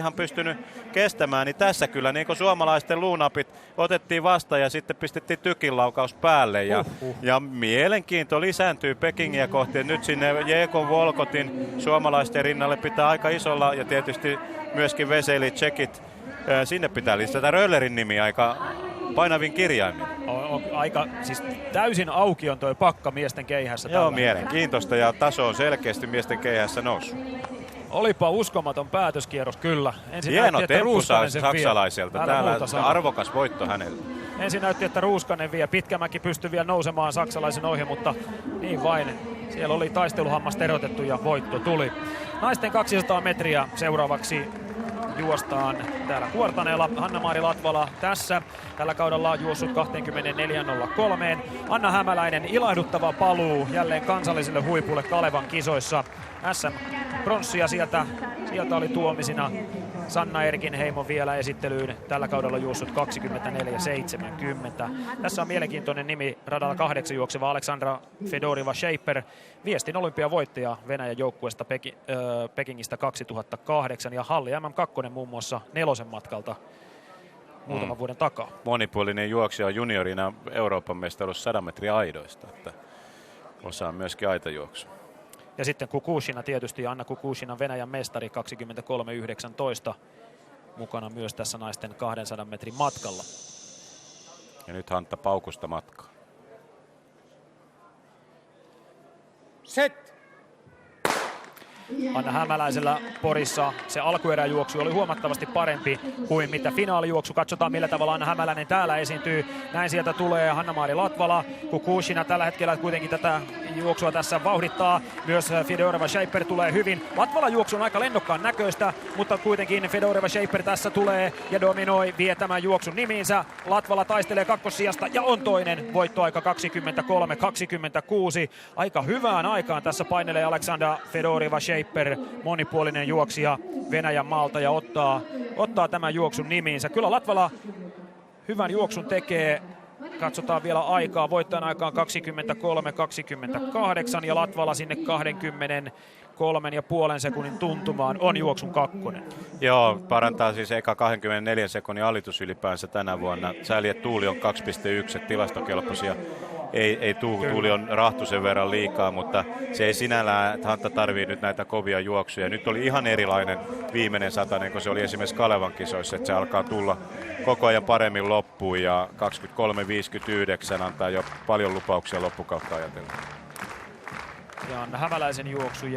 ihan pystynyt kestämään, niin tässä kyllä niin kuin suomalaisten luunapit otettiin vastaan ja sitten pistettiin tykinlaukaus päälle. Ja mielenkiinto lisääntyy Pekingiä kohti. Nyt sinne Jekon Volkotin suomalaisten rinnalle pitää aika isolla ja tietysti myöskin Veseli Tsekit. Sinne pitää lisätä Röllerin nimi aika painavin kirjaimin. On aika siis täysin auki on toi pakka miesten keihässä. Joo, mielenkiintoista ja taso on selkeästi miesten keihässä noussut. Olipa uskomaton päätöskierros kyllä. Ensin hieno näytti, temppu saksalaiselta. Täällä arvokas voitto hänelle. Ensin näytti, että Ruuskanen vie. Pitkämäki pystyi vielä nousemaan saksalaisen ohi, mutta niin vain. Siellä oli taisteluhammasta erotettu ja voitto tuli. Naisten 200 metriä seuraavaksi juostaan täällä Kuortaneella. Hanna-Maari Latvala tässä. Tällä kaudella on juossut 24.03. Anna Hämäläinen ilahduttava paluu jälleen kansalliselle huipulle Kalevan kisoissa. SM-pronssia sieltä oli tuomisina. Sanna Erkinheimo vielä esittelyyn. Tällä kaudella juossut 24.70. Tässä on mielenkiintoinen nimi radalla 8 juokseva Aleksandra Fedorova-Shaper. Viestin olympiavoittaja Venäjän joukkueesta Pekingistä 2008 ja Halli MM2 muun muassa 4 matkalta muutaman vuoden takaa. Monipuolinen juoksija juniorina Euroopan mestaruus 100 metriä aidoista, että osaa myöskin aitajuoksua. Ja sitten Kukushina tietysti, Anna Kukushina Venäjän mestari 23.19 mukana myös tässä naisten 200 metrin matkalla. Ja nyt Hantta paukusta matkaa. Set! Anna Hämäläisellä Porissa se alkueräjuoksu oli huomattavasti parempi kuin mitä finaalijuoksu. Katsotaan millä tavalla Anna Hämäläinen täällä esiintyy. Näin sieltä tulee Hanna-Maari Latvala. Kukushina tällä hetkellä kuitenkin tätä juoksua tässä vauhdittaa. Myös Fedorova-Shaper tulee hyvin. Latvala juoksu on aika lennokkaan näköistä, mutta kuitenkin Fedorova-Shaper tässä tulee ja dominoi, vie tämän juoksun nimiinsä. Latvala taistelee kakkossijasta ja on toinen. Voittoaika 23.26. Aika hyvään aikaan tässä painelee Aleksandra Fedorova-Shaper, monipuolinen juoksija Venäjän maalta ja ottaa tämän juoksun nimiinsä. Kyllä Latvala hyvän juoksun tekee. Katsotaan vielä aikaa. Voittajan aikaan 23.28 ja Latvala sinne 23,5 sekunnin tuntumaan on juoksun kakkonen. Joo, parantaa siis eka 24 sekunnin alitus ylipäänsä tänä vuonna. Sääli, että tuuli on 2,1 tilastokelpoisia. Ei tuuli on rahtu sen verran liikaa, mutta se ei sinällään, että Hantta tarvii nyt näitä kovia juoksuja. Nyt oli ihan erilainen viimeinen satanen, kun se oli esimerkiksi Kalevan kisoissa, että se alkaa tulla koko ajan paremmin loppuun ja 23.59 antaa jo paljon lupauksia loppukautta ajatellen. Ja Hämäläisen juoksu